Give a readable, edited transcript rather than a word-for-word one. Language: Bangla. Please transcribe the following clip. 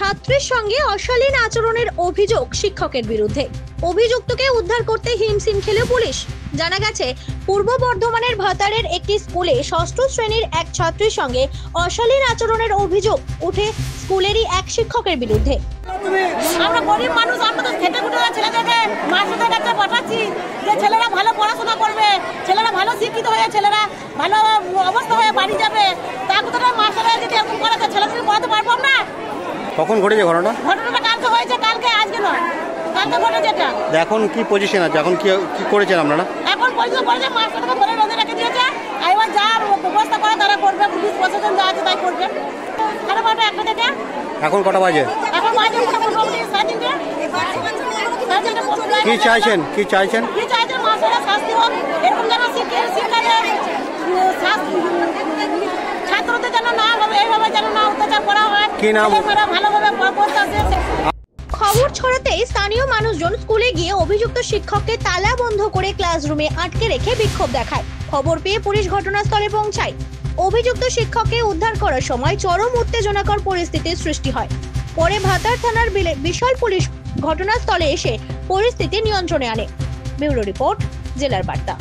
ছাত্রের সঙ্গে অশালীন আচরণের অভিযোগ শিক্ষকের বিরুদ্ধে। অভিযুক্তকে উদ্ধার করতে হিমশিম খেলে পুলিশ। জানা গেছে, পূর্ব বর্ধমানের ভাতারের একটি স্কুলে ষষ্ঠ শ্রেণীর এক ছাত্রীর সঙ্গে অশালীন আচরণের অভিযোগ উঠে স্কুলেরই এক শিক্ষকের বিরুদ্ধে। আমরা গরিব মানুষ, আমরা তো খেটে খুটে ছেলেদেরকে মাস্টারদের কাছে পাঠাচ্ছি যে ছেলেরা ভালো পড়াশোনা করবে, ছেলেরা ভালো শিক্ষিত হয়ে ছেলেরা ভালো অবস্থা হয়ে বাড়ি যাবে। তার কথা মাস্টাররা যদি এরকম করে ছেলেদের পড়াতে পারবো না। কখন ঘটেছে ঘটনাটা? ঘটনাটা কালকে হয়েছে, কালকে আজকে নয়, কালকে ঘটেছে এটা। এখন কি পজিশন আছে? এখন কি করেছেন আপনারা? এখন পজিশন করেছে, মাস্টারকে ধরে রোদে রেখে দিয়েছে। এবার যা ব্যবস্থা করে তারা করবে, পুলিশ প্রশাসন যা আছে তাই করবে। সাড়ে 12টা 1টা থেকে। এখন কটা বাজে? এখন বাজে মোটামুটি 3:30। কি চাইছেন? কি চাইছেন? কি চাইছেন? মাস্টাররা শাস্তি হোক, এরকম যেন শিক্ষারে ছাত্রদের যেন না হবে, এইভাবে যেন না অত্যাচার করা হয়। কি নাম? ভালোভাবে পড়তে আসে। খবর ছড়াতেই স্থানীয় মানুষজন স্কুলে গিয়ে অভিযুক্ত শিক্ষককে তালা বন্ধ করে ক্লাসরুমে আটকে রেখে বিক্ষোভ দেখায়। খবর পেয়ে পুলিশ ঘটনাস্থলে পৌঁছায়। অভিযুক্ত শিক্ষককে উদ্ধার করার সময় চরম উত্তেজনাকর পরিস্থিতির সৃষ্টি হয়। পরে ভাতার থানার বিশাল পুলিশ ঘটনাস্থলে এসে পরিস্থিতি নিয়ন্ত্রণে আনে। ব্যুরো রিপোর্ট, জেলার বার্তা।